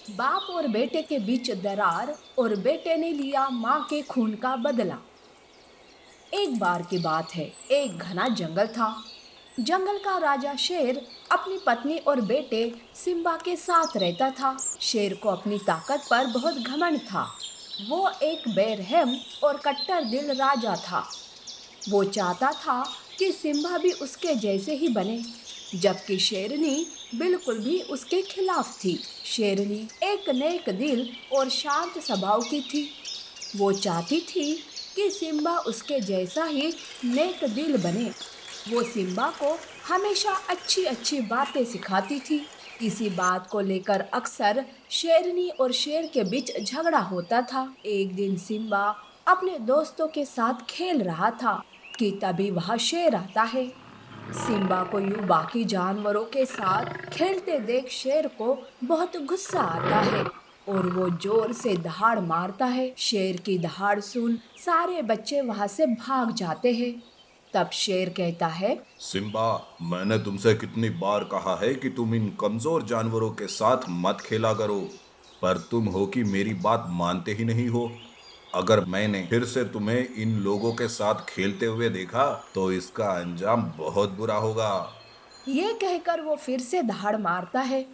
बाप और बेटे के बीच दरार और बेटे ने लिया माँ के खून का बदला। एक बार की बात है, एक घना जंगल था। जंगल का राजा शेर अपनी पत्नी और बेटे सिम्बा के साथ रहता था। शेर को अपनी ताकत पर बहुत घमंड था। वो एक बेरहम और कट्टर दिल राजा था। वो चाहता था कि सिम्बा भी उसके जैसे ही बने, जबकि शेरनी बिल्कुल भी उसके खिलाफ थी। शेरनी एक नेक दिल और शांत स्वभाव की थी। वो चाहती थी कि सिम्बा उसके जैसा ही नेक दिल बने। वो सिम्बा को हमेशा अच्छी अच्छी बातें सिखाती थी। इसी बात को लेकर अक्सर शेरनी और शेर के बीच झगड़ा होता था। एक दिन सिम्बा अपने दोस्तों के साथ खेल रहा था कि तभी वहां शेर आता है। सिम्बा को यूं बाकी जानवरों के साथ खेलते देख शेर को बहुत गुस्सा आता है और वो जोर से दहाड़ मारता है। शेर की दहाड़ सुन सारे बच्चे वहां से भाग जाते हैं। तब शेर कहता है, सिम्बा, मैंने तुमसे कितनी बार कहा है कि तुम इन कमजोर जानवरों के साथ मत खेला करो, पर तुम हो कि मेरी बात मानते ही नहीं हो। अगर मैंने फिर से तुम्हें इन लोगों के साथ खेलते हुए देखा तो इसका अंजाम बहुत बुरा होगा। ये कहकर वो फिर से दहाड़ मारता है।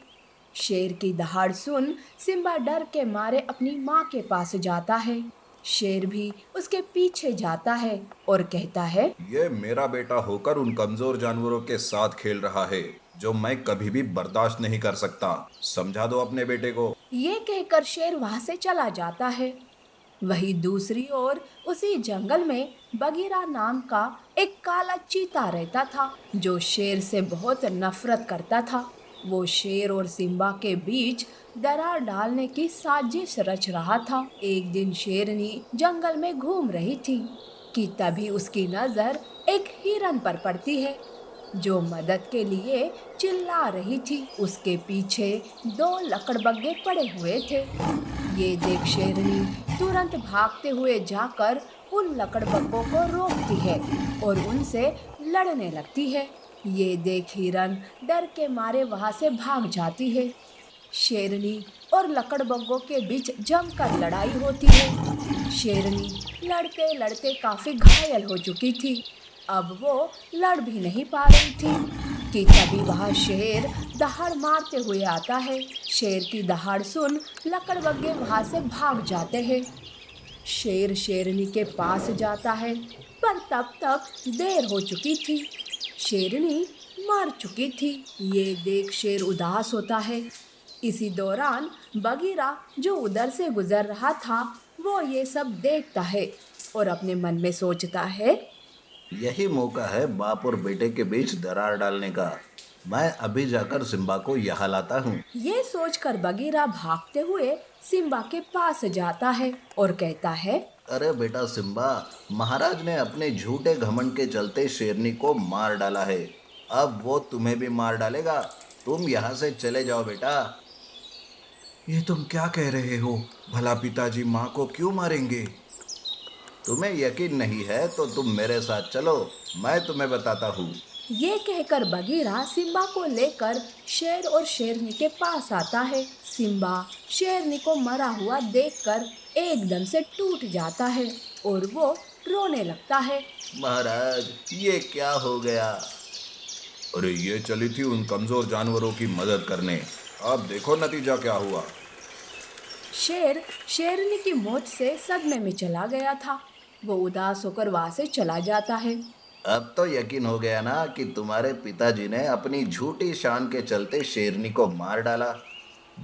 शेर की दहाड़ सुन सिम्बा डर के मारे अपनी माँ के पास जाता है। शेर भी उसके पीछे जाता है और कहता है, ये मेरा बेटा होकर उन कमजोर जानवरों के साथ खेल रहा है जो मैं कभी भी बर्दाश्त नहीं कर सकता। समझा दो अपने बेटे को। ये कहकर शेर वहां से चला जाता है। वहीं दूसरी ओर उसी जंगल में बगीरा नाम का एक काला चीता रहता था, जो शेर से बहुत नफरत करता था। वो शेर और सिम्बा के बीच दरार डालने की साजिश रच रहा था। एक दिन शेरनी जंगल में घूम रही थी कि तभी उसकी नजर एक हिरन पर पड़ती है, जो मदद के लिए चिल्ला रही थी। उसके पीछे दो लकड़बग्गे पड़े हुए थे। ये देख शेरनी तुरंत भागते हुए जाकर उन लकड़बग्गों को रोकती है और उनसे लड़ने लगती है। ये देख हिरन डर के मारे वहां से भाग जाती है। शेरनी और लकड़बग्गों के बीच जमकर लड़ाई होती है। शेरनी लड़ते लड़ते काफी घायल हो चुकी थी। अब वो लड़ भी नहीं पा रही थी कि तभी वहां शेर दहाड़ मारते हुए आता है। शेर की दहाड़ सुन लकड़बग्गे वहां से भाग जाते हैं। शेर शेरनी के पास जाता है, पर तब तक देर हो चुकी थी। शेरनी मर चुकी थी। ये देख शेर उदास होता है। इसी दौरान बगीरा जो उधर से गुजर रहा था, वो ये सब देखता है और अपने मन में सोचता है, यही मौका है बाप और बेटे के बीच दरार डालने का। मैं अभी जाकर सिम्बा को यहाँ लाता हूँ। ये सोचकर बगीरा भागते हुए सिम्बा के पास जाता है और कहता है, अरे बेटा सिम्बा, महाराज ने अपने झूठे घमंड के चलते शेरनी को मार डाला है। अब वो तुम्हें भी मार डालेगा। तुम यहाँ से चले जाओ बेटा। ये तुम क्या कह रहे हो? भला पिताजी माँ को क्यों मारेंगे? तुम्हें यकीन नहीं है तो तुम मेरे साथ चलो, मैं तुम्हें बताता हूँ। ये कहकर बगीरा सिम्बा को लेकर शेर और शेरनी के पास आता है। सिम्बा शेरनी को मरा हुआ देखकर एकदम से टूट जाता है और वो रोने लगता है। महाराज, ये क्या हो गया? अरे ये चली थी उन कमजोर जानवरों की मदद करने। अब देखो नतीजा क्या हुआ। शेर शेरनी की मौत से सदमे में चला गया था। वो उदास होकर वहां से चला जाता है। अब तो यकीन हो गया ना कि तुम्हारे पिताजी ने अपनी झूठी शान के चलते शेरनी को मार डाला।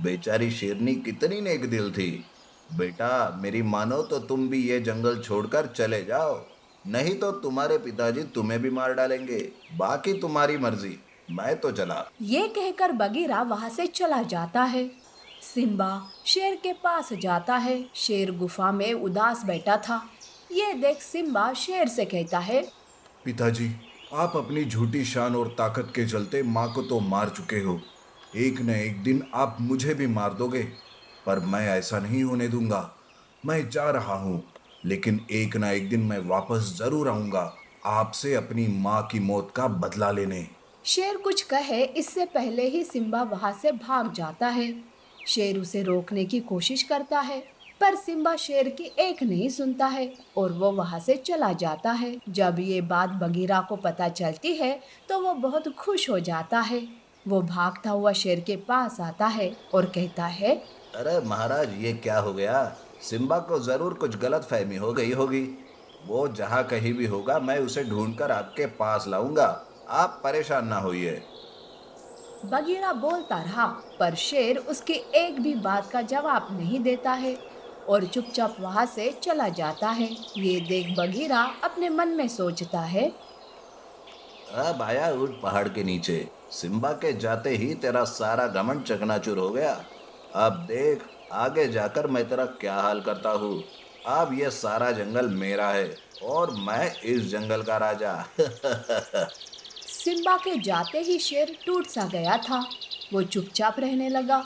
बेचारी शेरनी कितनी नेक दिल थी। बेटा, मेरी मानो तो तुम भी ये जंगल छोड़कर चले जाओ, नहीं तो तुम्हारे पिताजी तुम्हें भी मार डालेंगे। बाकी तुम्हारी मर्जी, मैं तो चला। ये कहकर बगीरा वहां से चला जाता है। सिम्बा शेर के पास जाता है। शेर गुफा में उदास बैठा था। ये देख सिम्बा शेर से कहता है, पिताजी, आप अपनी झूठी शान और ताकत के चलते माँ को तो मार चुके हो। एक न एक दिन आप मुझे भी मार दोगे, पर मैं ऐसा नहीं होने दूंगा। मैं जा रहा हूँ, लेकिन एक न एक दिन मैं वापस जरूर आऊंगा, आपसे अपनी माँ की मौत का बदला लेने। शेर कुछ कहे इससे पहले ही सिम्बा वहां से भाग जाता है। शेर उसे रोकने की कोशिश करता है, पर सिम्बा शेर की एक नहीं सुनता है और वो वहां से चला जाता है। जब ये बात बगीरा को पता चलती है तो वो बहुत खुश हो जाता है। वो भागता हुआ शेर के पास आता है और कहता है, अरे महाराज, ये क्या हो गया? सिम्बा को जरूर कुछ गलत फहमी हो गई होगी। वो जहाँ कहीं भी होगा मैं उसे ढूंढकर आपके पास लाऊंगा। आप परेशान ना होइए। बगीरा बोलता रहा, पर शेर उसकी एक भी बात का जवाब नहीं देता है और चुपचाप वहां से चला जाता है। ये देख बगीरा अपने मन में सोचता है, अब आया उस पहाड़ के नीचे। सिम्बा के जाते ही तेरा सारा घमंड चकनाचूर हो गया। अब देख, आगे जाकर मैं तेरा क्या हाल करता हूँ। अब ये सारा जंगल मेरा है और मैं इस जंगल का राजा। सिम्बा के जाते ही शेर टूट सा गया था। वो चुपचाप रहने लगा।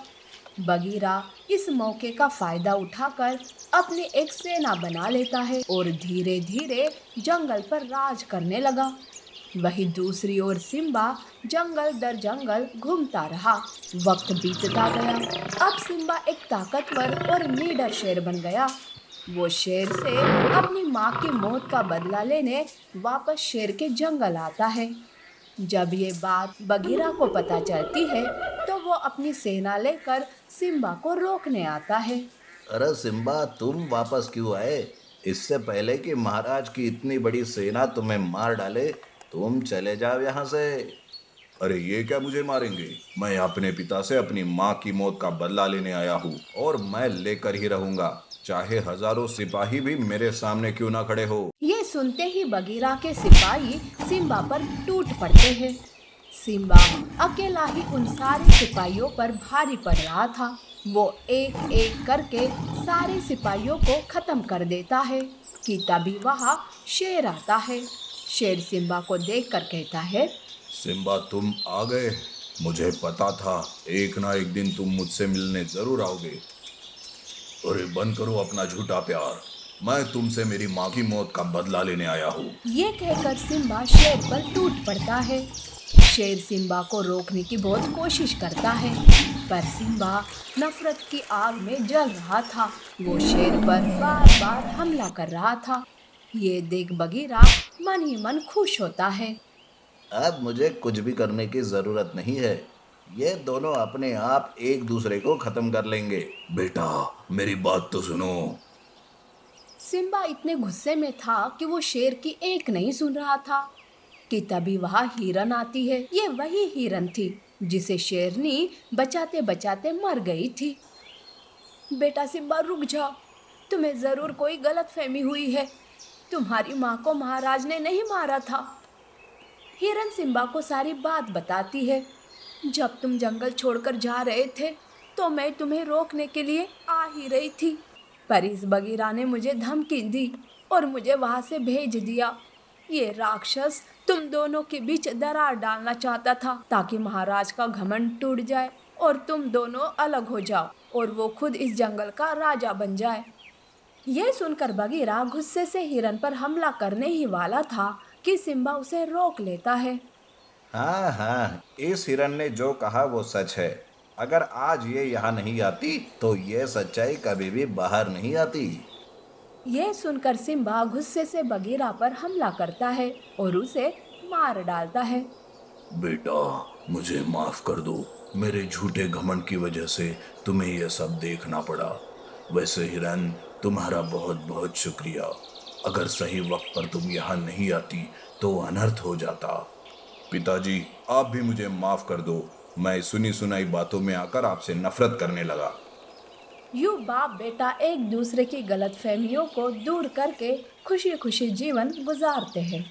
बगीरा इस मौके का फायदा उठाकर अपनी एक सेना बना लेता है और धीरे धीरे जंगल पर राज करने लगा। वहीं दूसरी ओर सिम्बा जंगल दर जंगल घूमता रहा। वक्त बीतता गया। अब सिम्बा एक ताकतवर और निडर शेर बन गया। वो शेर से अपनी माँ की मौत का बदला लेने वापस शेर के जंगल आता है। जब ये बात बगीरा को पता चलती है तो वो अपनी सेना लेकर सिम्बा को रोकने आता है। अरे सिम्बा, तुम वापस क्यों आए? इससे पहले कि महाराज की इतनी बड़ी सेना तुम्हें मार डाले, तुम चले जाओ यहाँ से। अरे ये क्या मुझे मारेंगे? मैं अपने पिता से अपनी माँ की मौत का बदला लेने आया हूँ और मैं लेकर ही रहूंगा, चाहे हजारों सिपाही भी मेरे सामने क्यों ना खड़े हो। ये सुनते ही बगीरा के सिपाही सिम्बा पर टूट पड़ते हैं। सिम्बा अकेला ही उन सारे सिपाहियों पर भारी पड़ रहा था। वो एक एक करके सारे सिपाहियों को खत्म कर देता है कि तभी वहाँ शेर आता है। शेर सिम्बा को देखकर कहता है, सिम्बा, तुम आ गए। मुझे पता था एक ना एक दिन तुम मुझसे मिलने जरूर आओगे। अरे बंद करो अपना झूठा प्यार। मैं तुमसे मेरी माँ की मौत का बदला लेने आया हूँ। ये कहकर सिम्बा शेर पर टूट पड़ता है। शेर सिम्बा को रोकने की बहुत कोशिश करता है, पर सिम्बा नफरत की आग में जल रहा था। वो शेर पर बार बार हमला कर रहा था। ये देख बगीरा मन ही मन खुश होता है। अब मुझे कुछ भी करने की जरूरत नहीं है। ये दोनों अपने आप एक दूसरे को खत्म कर लेंगे। बेटा, मेरी बात तो सुनो। सिम्बा इतने गुस्से में था कि वो शेर की एक नहीं सुन रहा था कि तभी वहाँ हिरन आती है। ये वही हिरन थी जिसे शेरनी बचाते बचाते मर गई थी। बेटा सिम्बा, रुक जाओ। तुम्हें जरूर कोई गलतफहमी हुई है। तुम्हारी माँ को महाराज ने नहीं मारा था। हिरन सिम्बा को सारी बात बताती है। जब तुम जंगल छोड़कर जा रहे थे तो मैं तुम्हें रोकने के लिए आ ही रही थी, पर इस बगीरा ने मुझे धमकी दी और मुझे वहां से भेज दिया। ये राक्षस तुम दोनों के बीच दरार डालना चाहता था ताकि महाराज का घमंड टूट जाए और तुम दोनों अलग हो जाओ और वो खुद इस जंगल का राजा बन जाए। यह सुनकर बगीरा गुस्से से हिरन पर हमला करने ही वाला था कि सिम्बा उसे रोक लेता है। हाँ हाँ, इस हिरन ने जो कहा वो सच है। अगर आज ये यहाँ नहीं आती तो ये सच्चाई कभी भी बाहर नहीं आती। यह सुनकर सिम्बा गुस्से से बगीरा पर हमला करता है और उसे मार डालता है। बेटा, मुझे माफ कर दो। मेरे झूठे घमंड की वजह से तुम्हें यह सब देखना पड़ा। वैसे हिरन, तुम्हारा बहुत बहुत शुक्रिया। अगर सही वक्त पर तुम यहाँ नहीं आती तो अनर्थ हो जाता। पिताजी, आप भी मुझे माफ कर दो। मैं सुनी सुनाई बातों में आकर आपसे नफरत करने लगा। यूं बाप बेटा एक दूसरे की गलतफहमियों को दूर करके खुशी खुशी जीवन गुजारते हैं।